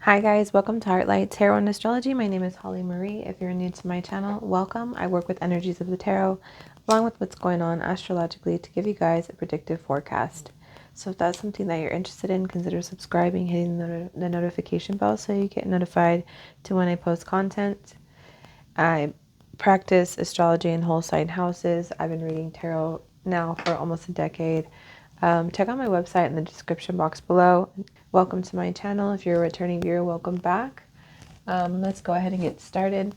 Hi guys, welcome to Heartlight Tarot and Astrology. My name is Holly Marie. If you're new to my channel, welcome. I work with energies of the tarot along with what's going on astrologically to give you guys a predictive forecast. So if that's something that you're interested in, consider subscribing, hitting the notification bell so you get notified to when I post content. I practice astrology in whole sign houses. I've been reading tarot now for almost a decade. Check out my website in the description box below. Welcome to my channel. If you're a returning viewer, welcome back. Let's go ahead and get started.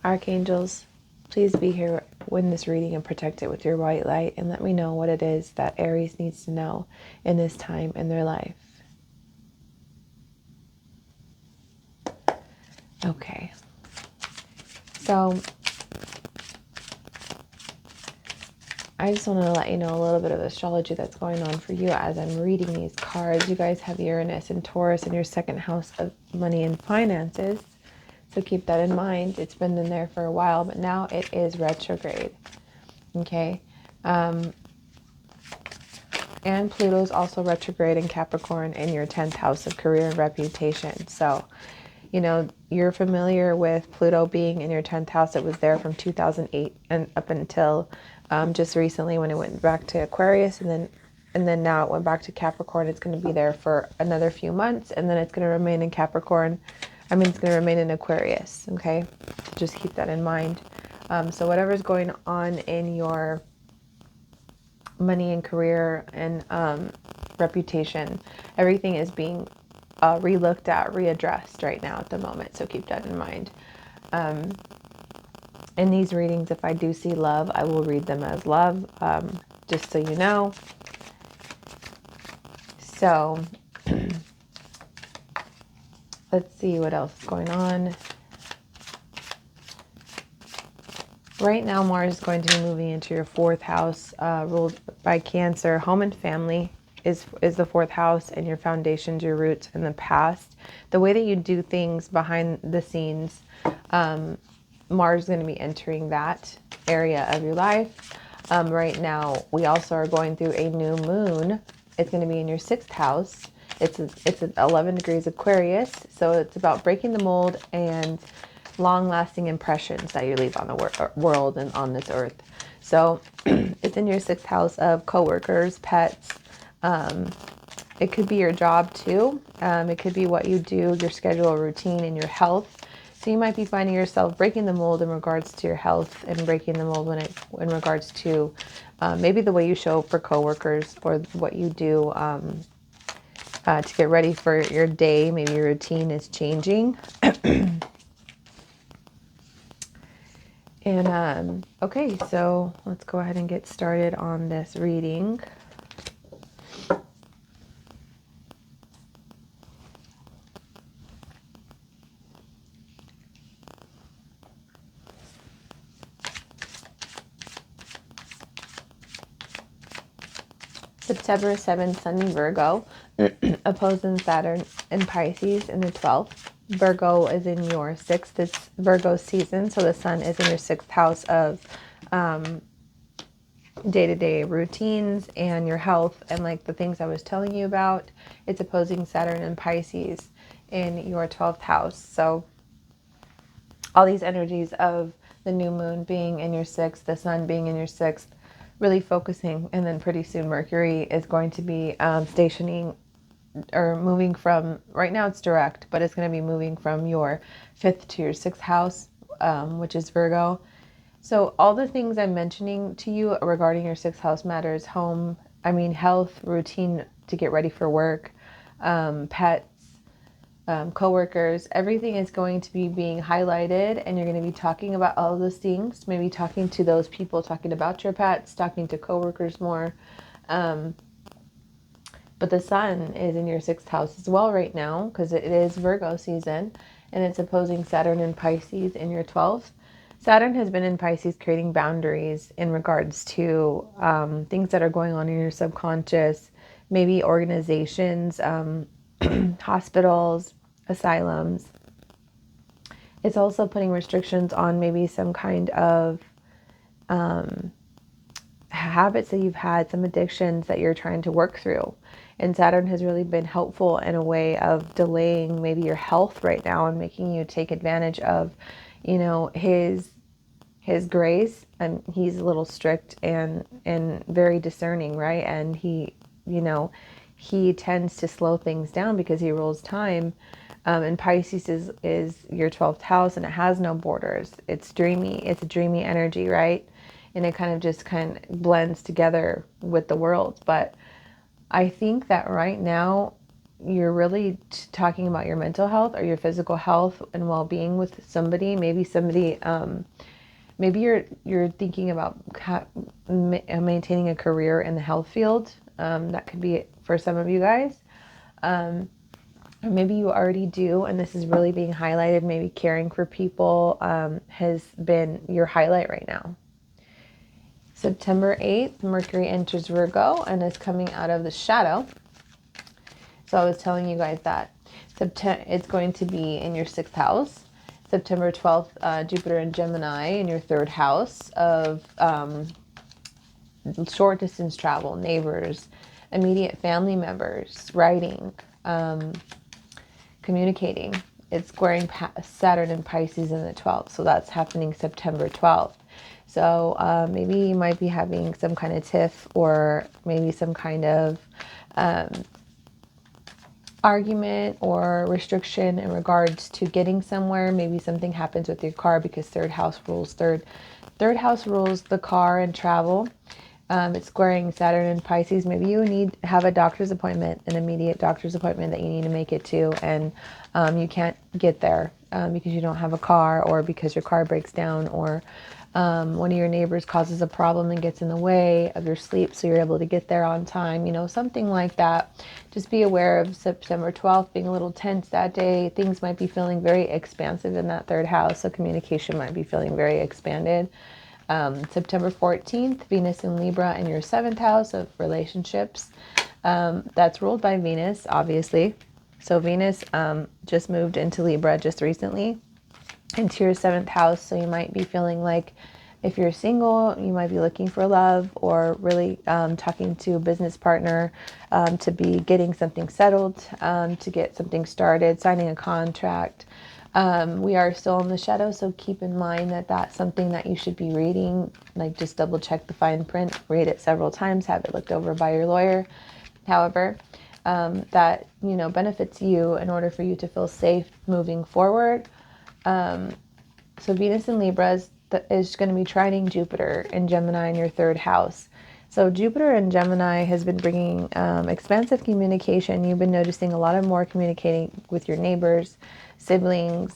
Archangels, please be here in this reading and protect it with your white light and let me know what it is that Aries needs to know in this time in their life. Okay. So I just want to let you know a little bit of astrology that's going on for you as I'm reading these cards. You guys have Uranus and Taurus in your second house of money and finances. So keep that in mind. It's been in there for a while, but now it is retrograde. Okay. And Pluto's also retrograde in Capricorn in your 10th house of career and reputation. So, you know, you're familiar with Pluto being in your 10th house. It was there from 2008 and up until just recently when it went back to Aquarius, and then now it went back to Capricorn. It's going to be there for another few months, and then it's going to remain in Capricorn. I mean, it's going to remain in Aquarius. Okay, just keep that in mind. So whatever's going on in your money and career and reputation, everything is being relooked at, readdressed right now at the moment. So keep that in mind. In these readings, if I do see love, I will read them as love, just so you know. So, let's see what else is going on. Right now, Mars is going to be moving into your 4th house, ruled by Cancer. Home and family is the 4th house, and your foundations, your roots in the past. The way that you do things behind the scenes, Mars is going to be entering that area of your life. Right now, we also are going through a new moon. It's going to be in your 6th house. It's at 11 degrees Aquarius. So it's about breaking the mold and long-lasting impressions that you leave on the world and on this earth. So it's in your 6th house of coworkers, pets. It could be your job too. It could be what you do, your schedule, routine, and your health. So you might be finding yourself breaking the mold in regards to your health and breaking the mold in regards to maybe the way you show up for coworkers or what you do to get ready for your day. Maybe your routine is changing. And okay, so let's go ahead and get started on this reading. September 7th, Sun in Virgo, opposing Saturn in Pisces in the 12th. Virgo is in your 6th. It's Virgo season, so the Sun is in your 6th house of day-to-day routines and your health and like the things I was telling you about. It's opposing Saturn in Pisces in your 12th house. So all these energies of the new moon being in your 6th, the Sun being in your 6th, really focusing, and then pretty soon Mercury is going to be stationing or moving from, right now it's direct, but it's going to be moving from your 5th to your 6th house, which is Virgo. So all the things I'm mentioning to you regarding your 6th house matters: health, routine to get ready for work, pets, coworkers. Everything is going to be being highlighted, and you're going to be talking about all of those things, maybe talking to those people, talking about your pets, talking to coworkers more. But the Sun is in your 6th house as well right now because it is Virgo season, and it's opposing Saturn in Pisces in your 12th. Saturn has been in Pisces creating boundaries in regards to things that are going on in your subconscious, maybe organizations, hospitals, asylums. It's also putting restrictions on maybe some kind of habits that you've had, some addictions that you're trying to work through. And Saturn has really been helpful in a way of delaying maybe your health right now and making you take advantage of, you know, his grace. And he's a little strict and very discerning, right? And he, you know, he tends to slow things down because he rules time. And Pisces is your 12th house, and it has no borders. It's dreamy. It's a dreamy energy, right? And it kind of blends together with the world. But I think that right now you're really talking about your mental health or your physical health and well-being with somebody. Maybe somebody, maybe you're thinking about maintaining a career in the health field. That could be for some of you guys. Or maybe you already do, and this is really being highlighted. Maybe caring for people has been your highlight right now. September 8th, Mercury enters Virgo and is coming out of the shadow. So I was telling you guys that it's going to be in your 6th house. September 12th, Jupiter in Gemini in your 3rd house of short distance travel, neighbors, immediate family members, writing, communicating. It's squaring Saturn and Pisces in the 12th. So that's happening September 12th. So maybe you might be having some kind of tiff, or maybe some kind of argument or restriction in regards to getting somewhere. Maybe something happens with your car because third house rules the car and travel. It's squaring Saturn and Pisces. Maybe you have a doctor's appointment, an immediate doctor's appointment that you need to make it to, and you can't get there because you don't have a car, or because your car breaks down, or one of your neighbors causes a problem and gets in the way of your sleep so you're able to get there on time, something like that. Just be aware of September 12th being a little tense that day. Things might be feeling very expansive in that 3rd house, so communication might be feeling very expanded. September 14th, Venus in Libra in your 7th house of relationships. That's ruled by Venus, obviously. So Venus just moved into Libra just recently, into your 7th house. So you might be feeling like, if you're single, you might be looking for love, or really talking to a business partner to be getting something settled, to get something started, signing a contract. We are still in the shadow, so keep in mind that that's something that you should be reading. Like, just double check the fine print, read it several times, have it looked over by your lawyer. However, that benefits you in order for you to feel safe moving forward. So Venus in Libra is going to be trining Jupiter in Gemini in your 3rd house. So Jupiter in Gemini has been bringing expansive communication. You've been noticing a lot of more communicating with your neighbors, siblings,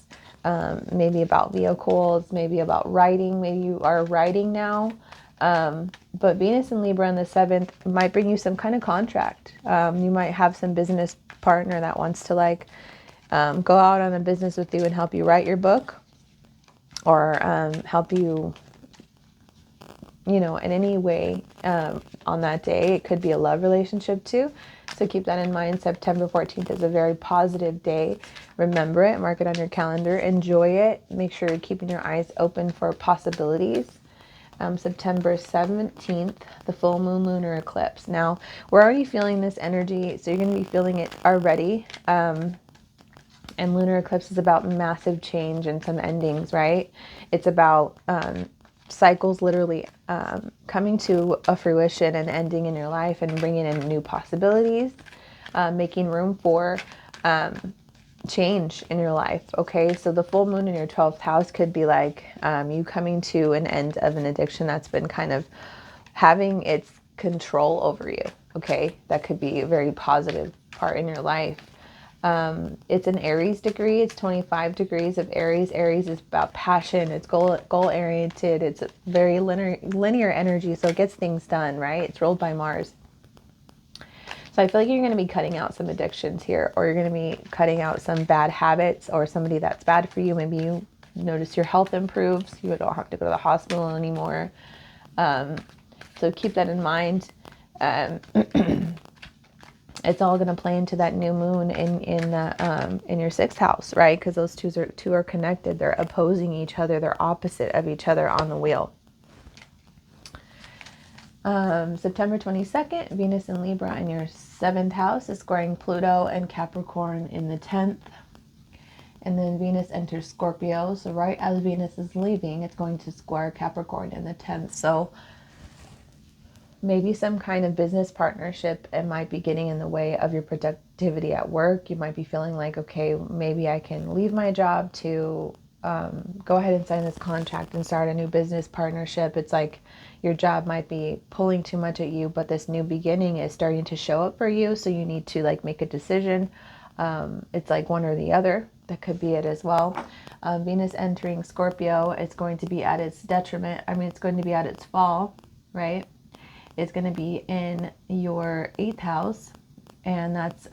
maybe about vehicles, maybe about writing. Maybe you are writing now. But Venus in Libra in the 7th might bring you some kind of contract. You might have some business partner that wants to go out on a business with you and help you write your book, or help you, in any way on that day. It could be a love relationship too. So keep that in mind. September 14th is a very positive day. Remember it, mark it on your calendar, enjoy it. Make sure you're keeping your eyes open for possibilities. September 17th, the full moon lunar eclipse. Now, we're already feeling this energy, so you're going to be feeling it already. And lunar eclipse is about massive change and some endings, right? It's about cycles literally coming to a fruition and ending in your life, and bringing in new possibilities, making room for change in your life. Okay, so the full moon in your 12th house could be like you coming to an end of an addiction that's been kind of having its control over you. Okay, that could be a very positive part in your life. It's an Aries degree. It's 25 degrees of Aries. Aries is about passion. It's goal oriented. It's a very linear energy, so it gets things done, right? It's ruled by Mars. So I feel like you're going to be cutting out some addictions here, or you're going to be cutting out some bad habits, or somebody that's bad for you. Maybe you notice your health improves. You don't have to go to the hospital anymore. So keep that in mind. It's all going to play into that new moon in your 6th house, right? Because those two are connected. They're opposing each other. They're opposite of each other on the wheel. September 22nd, Venus in Libra in your 7th house is squaring Pluto and Capricorn in the 10th. And then Venus enters Scorpio. So right as Venus is leaving, it's going to square Capricorn in the 10th. So maybe some kind of business partnership, it might be getting in the way of your productivity at work. You might be feeling like, okay, maybe I can leave my job to go ahead and sign this contract and start a new business partnership. It's like your job might be pulling too much at you, but this new beginning is starting to show up for you. So you need to like make a decision. It's like one or the other. That could be it as well. Venus entering Scorpio, it's going to be at its detriment. I mean, it's going to be at its fall, right? It's going to be in your 8th house, and that's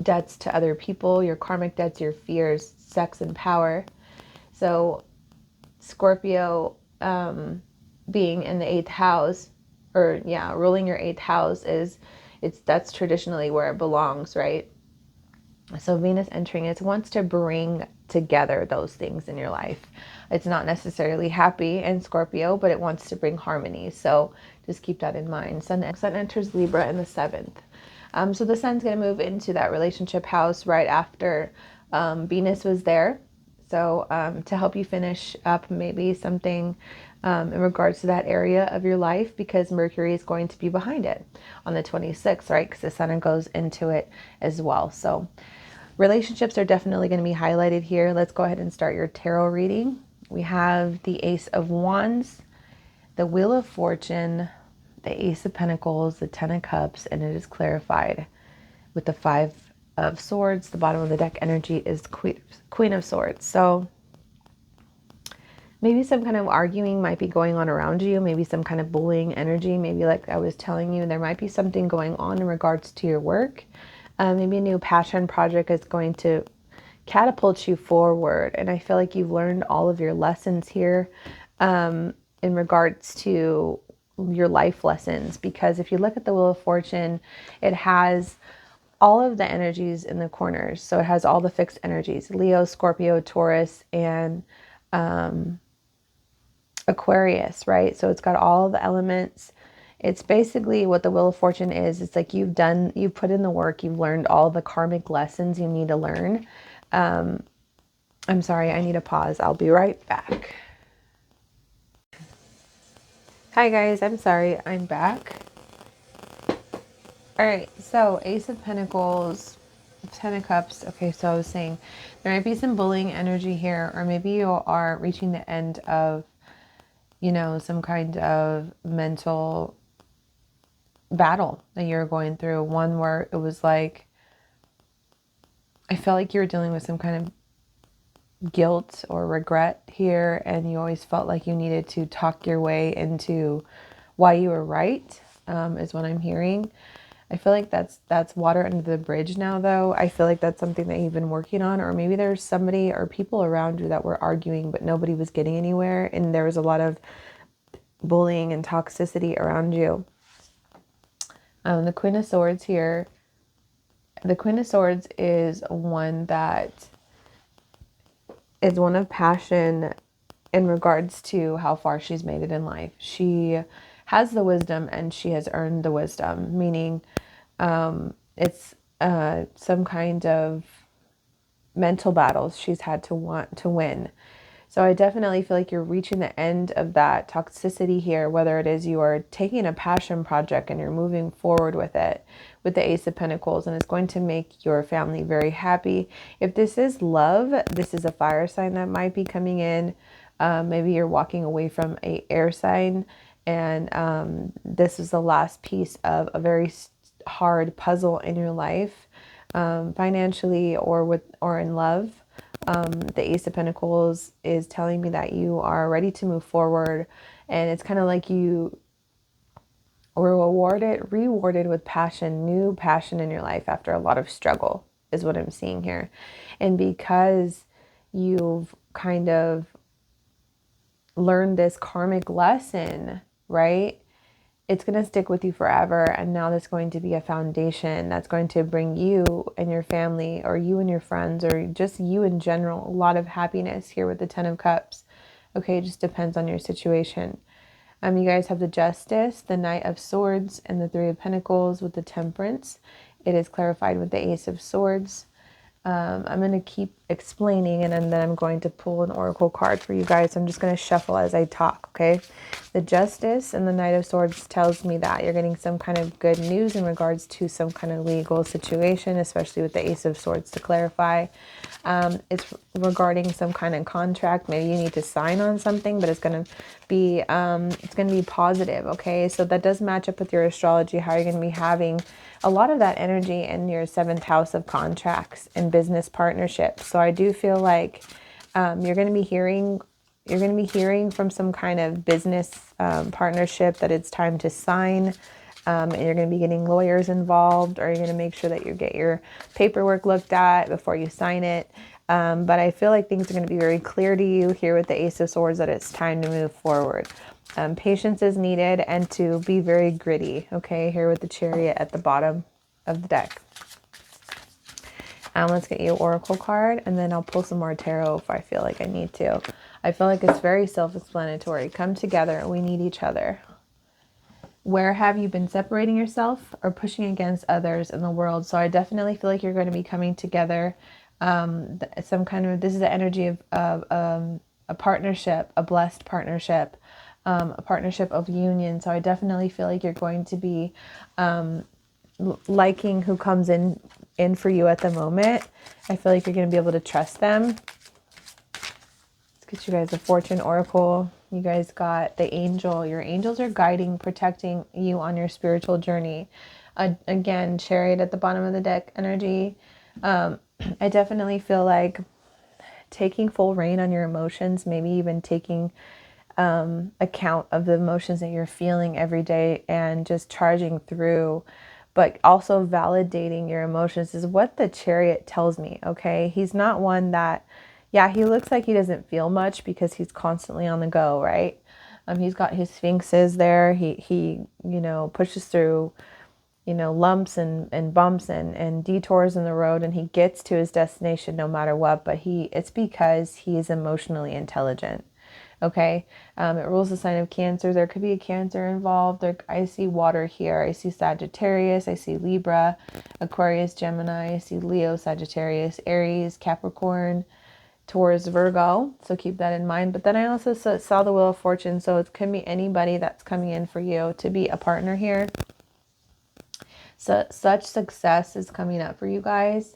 debts to other people, your karmic debts, your fears, sex, and power. So Scorpio being in the 8th house, or yeah, ruling your 8th house, that's traditionally where it belongs, right? So Venus entering, it wants to bring together those things in your life. It's not necessarily happy in Scorpio, but it wants to bring harmony. So just keep that in mind. Sun enters Libra in the 7th. So the sun's going to move into that relationship house right after Venus was there. So to help you finish up maybe something in regards to that area of your life, because Mercury is going to be behind it on the 26th, right? Because the sun goes into it as well. So relationships are definitely going to be highlighted here. Let's go ahead and start your tarot reading. We have the Ace of Wands, the Wheel of Fortune, the Ace of Pentacles, the Ten of Cups, and it is clarified with the Five of Swords. The bottom of the deck energy is Queen of Swords. So maybe some kind of arguing might be going on around you, maybe some kind of bullying energy. Maybe like I was telling you, there might be something going on in regards to your work. Maybe a new passion project is going to catapult you forward. And I feel like you've learned all of your lessons here in regards to your life lessons. Because if you look at the Wheel of Fortune, it has all of the energies in the corners. So it has all the fixed energies: Leo, Scorpio, Taurus, and Aquarius, right? So it's got all the elements. It's basically what the Wheel of Fortune is. It's like you've put in the work, you've learned all the karmic lessons you need to learn. I'm sorry, I need a pause. I'll be right back. Hi guys, I'm sorry, I'm back. All right, so Ace of Pentacles, Ten of Cups. Okay, so I was saying there might be some bullying energy here, or maybe you are reaching the end of, you know, some kind of mental battle that you're going through. One where it was like, I felt like you were dealing with some kind of guilt or regret here, and you always felt like you needed to talk your way into why you were right, is what I'm hearing. I feel like that's water under the bridge now, though. I feel like that's something that you've been working on, or maybe there's somebody or people around you that were arguing, but nobody was getting anywhere, and there was a lot of bullying and toxicity around you. The Queen of Swords here. The Queen of Swords is one that is one of passion in regards to how far she's made it in life. She has the wisdom and she has earned the wisdom, meaning it's some kind of mental battles she's had to want to win. So I definitely feel like you're reaching the end of that toxicity here, whether it is you are taking a passion project and you're moving forward with it with the Ace of Pentacles, and it's going to make your family very happy. If this is love, this is a fire sign that might be coming in. Maybe you're walking away from an air sign, and this is the last piece of a very hard puzzle in your life, financially or in love. The Ace of Pentacles is telling me that you are ready to move forward, and it's kind of like you were rewarded with passion, new passion in your life after a lot of struggle is what I'm seeing here. And because you've kind of learned this karmic lesson, right? It's going to stick with you forever. And now there's going to be a foundation that's going to bring you and your family, or you and your friends, or just you in general, a lot of happiness here with the Ten of Cups. Okay, it just depends on your situation. You guys have the Justice, the Knight of Swords, and the Three of Pentacles with the Temperance. It is clarified with the Ace of Swords. I'm going to keep explaining, and then I'm going to pull an oracle card for you guys. I'm just going to shuffle as I talk, okay? The Justice and the Knight of Swords tells me that you're getting some kind of good news in regards to some kind of legal situation, especially with the Ace of Swords to clarify. It's regarding some kind of contract. Maybe you need to sign on something, but it's going to be positive, okay? So that does match up with your astrology, how you're going to be having a lot of that energy in your 7th house of contracts and business partnerships. So I do feel like you're going to be hearing from some kind of business partnership that it's time to sign. And you're going to be getting lawyers involved, or you're going to make sure that you get your paperwork looked at before you sign it. But I feel like things are going to be very clear to you here with the Ace of Swords that it's time to move forward. Patience is needed, and to be very gritty, okay, here with the Chariot at the bottom of the deck. Let's get you an oracle card, and then I'll pull some more tarot if I feel like I need to. I feel like it's very self-explanatory. Come together. We need each other. Where have you been separating yourself or pushing against others in the world? So I definitely feel like you're going to be coming together. This is the energy of a partnership, a blessed partnership. A partnership of union. So I definitely feel like you're going to be liking who comes in for you at the moment. I feel like you're going to be able to trust them. Let's get you guys a fortune oracle. You guys got the angel. Your angels are guiding, protecting you on your spiritual journey. Again, Chariot at the bottom of the deck energy. I definitely feel like taking full reign on your emotions, maybe even taking account of the emotions that you're feeling every day and just charging through, but also validating your emotions is what the Chariot tells me, okay? He's not one that, yeah, he looks like he doesn't feel much because he's constantly on the go, right? He's got his sphinxes there. He pushes through, lumps and bumps and detours in the road, and he gets to his destination no matter what, but it's because he is emotionally intelligent. Okay, it rules the sign of Cancer. There could be a Cancer involved. I see water here. I see Sagittarius. I see Libra, Aquarius, Gemini. I see Leo, Sagittarius, Aries, Capricorn, Taurus, Virgo. So keep that in mind. But then I also saw the Wheel of Fortune. So it could be anybody that's coming in for you to be a partner here. So such success is coming up for you guys.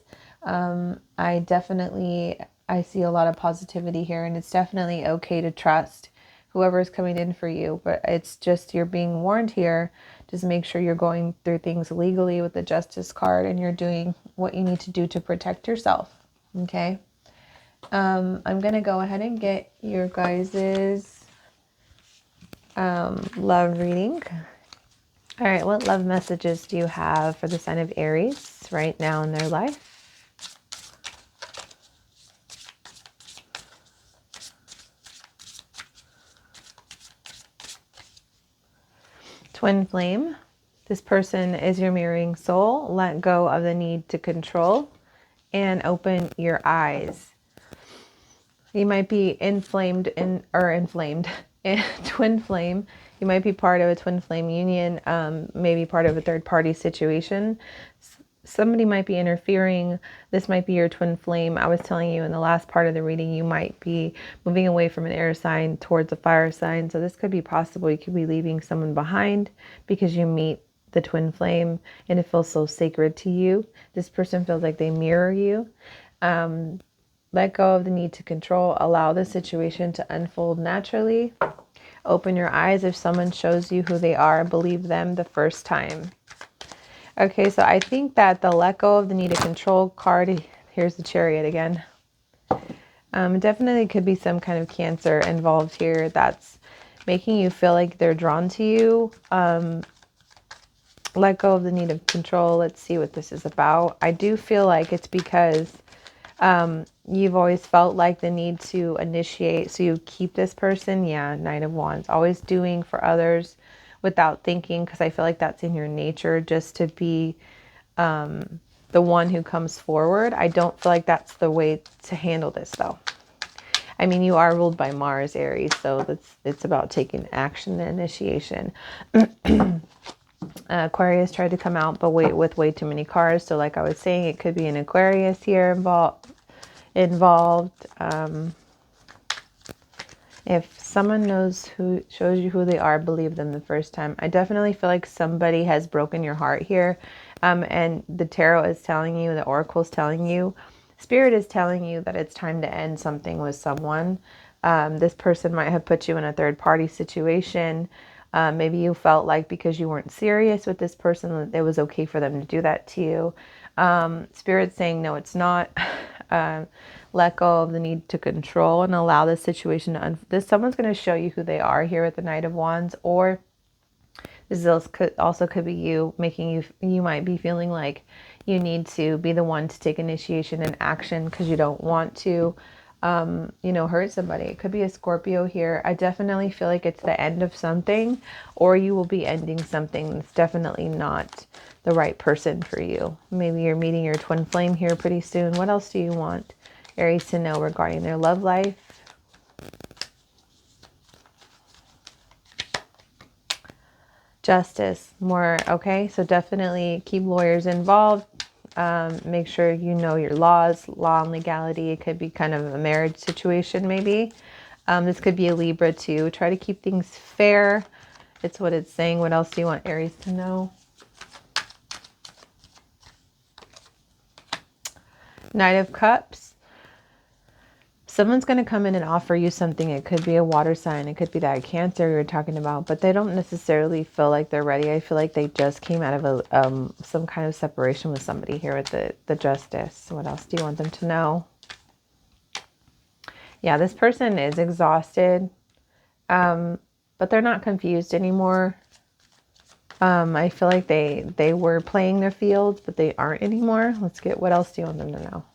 I see a lot of positivity here, and it's definitely okay to trust whoever is coming in for you, but it's just, you're being warned here. Just make sure you're going through things legally with the Justice card, and you're doing what you need to do to protect yourself. Okay. I'm going to go ahead and get your guys's love reading. All right. What love messages do you have for the sign of Aries right now in their life? Twin flame. This person is your mirroring soul. Let go of the need to control and open your eyes. You might be inflamed in twin flame. You might be part of a twin flame union, maybe part of a third party situation. Somebody might be interfering. This might be your twin flame. I was telling you in the last part of the reading, you might be moving away from an air sign towards a fire sign. So this could be possible. You could be leaving someone behind because you meet the twin flame and it feels so sacred to you. This person feels like they mirror you. Let go of the need to control. Allow the situation to unfold naturally. Open your eyes. If someone shows you who they are, believe them the first time. Okay, so I think that the let go of the need to control card, here's the Chariot again. Definitely could be some kind of Cancer involved here that's making you feel like they're drawn to you. Let go of the need of control. Let's see what this is about. I do feel like it's because you've always felt like the need to initiate, so you keep this person. Yeah, Knight of Wands, always doing for others without thinking, because I feel like that's in your nature, just to be the one who comes forward. I don't feel like that's the way to handle this though. I mean, you are ruled by Mars, Aries, so it's about taking action and initiation. Aquarius tried to come out, but with way too many cards. So like I was saying, it could be an Aquarius here involved. If someone shows you who they are, believe them the first time. I definitely feel like somebody has broken your heart here. And the tarot is telling you, the oracle is telling you, Spirit is telling you that it's time to end something with someone. This person might have put you in a third party situation. Maybe you felt like because you weren't serious with this person, it was okay for them to do that to you. Spirit's saying, no, it's not. Let go of the need to control and allow this situation to someone's going to show you who they are here with the Knight of Wands, or this also could be you making you might be feeling like you need to be the one to take initiation and action because you don't want to hurt somebody. It could be a Scorpio here. I definitely feel like it's the end of something, or you will be ending something that's definitely not the right person for you. Maybe you're meeting your twin flame here pretty soon. What else do you want Aries to know regarding their love life? Justice, more, okay, so definitely keep lawyers involved. Make sure you know your laws, law and legality. It could be kind of a marriage situation maybe. This could be a Libra too. Try to keep things fair. It's what it's saying. What else do you want Aries to know? Knight of Cups. Someone's going to come in and offer you something. It could be a water sign. It could be that Cancer you're talking about, but they don't necessarily feel like they're ready. I feel like they just came out of some kind of separation with somebody here with the Justice. What else do you want them to know? Yeah, this person is exhausted, but they're not confused anymore. I feel like they were playing their fields, but they aren't anymore. Let's get, what else do you want them to know?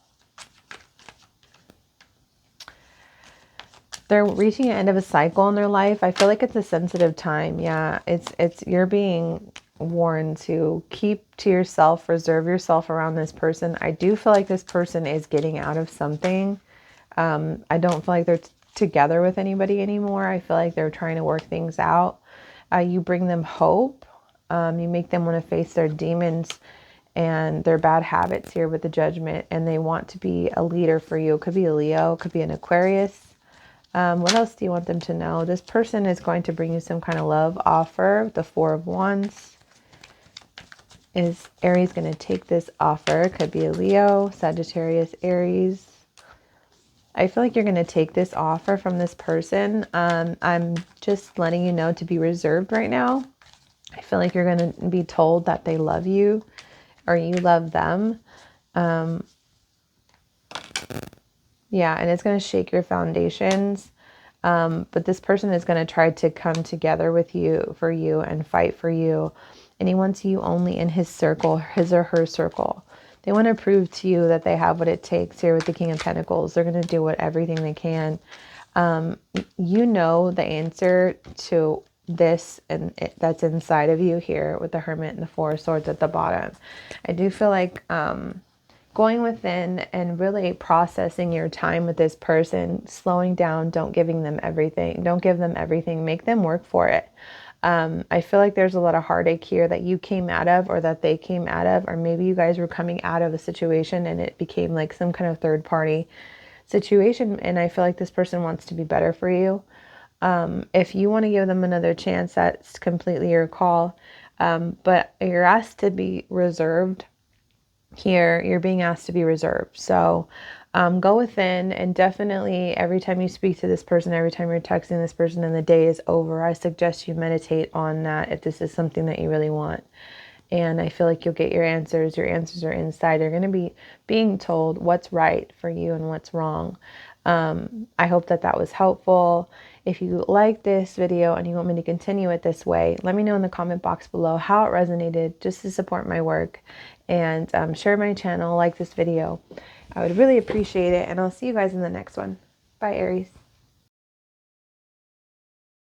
They're reaching the end of a cycle in their life. I feel like it's a sensitive time. Yeah, it's you're being warned to keep to yourself, reserve yourself around this person. I do feel like this person is getting out of something. I don't feel like they're together with anybody anymore. I feel like they're trying to work things out. You bring them hope. You make them want to face their demons and their bad habits here with the Judgment, and they want to be a leader for you. It could be a Leo, it could be an Aquarius. What else do you want them to know? This person is going to bring you some kind of love offer. The Four of Wands. Is Aries going to take this offer? It could be a Leo, Sagittarius, Aries. I feel like you're going to take this offer from this person. I'm just letting you know to be reserved right now. I feel like you're going to be told that they love you or you love them. Yeah, and it's going to shake your foundations. But this person is going to try to come together with you, for you, and fight for you. And he wants you only in his circle, his or her circle. They want to prove to you that they have what it takes here with the King of Pentacles. They're going to do everything they can. You know the answer to this, and that's inside of you here with the Hermit and the Four of Swords at the bottom. I do feel like going within and really processing your time with this person, slowing down, don't give them everything, make them work for it. I feel like there's a lot of heartache here that you came out of, or that they came out of, or maybe you guys were coming out of a situation and it became like some kind of third party situation. And I feel like this person wants to be better for you. If you want to give them another chance, that's completely your call. But you're asked to be reserved here. You're being asked to be reserved. So go within, and definitely every time you speak to this person, every time you're texting this person and the day is over, I suggest you meditate on that if this is something that you really want. And I feel like you'll get your answers. Your answers are inside. You're going to be being told what's right for you and what's wrong. I hope that was helpful. If you like this video and you want me to continue it this way, let me know in the comment box below how it resonated, just to support my work. And share my channel, like this video. I would really appreciate it. And I'll see you guys in the next one. Bye, Aries.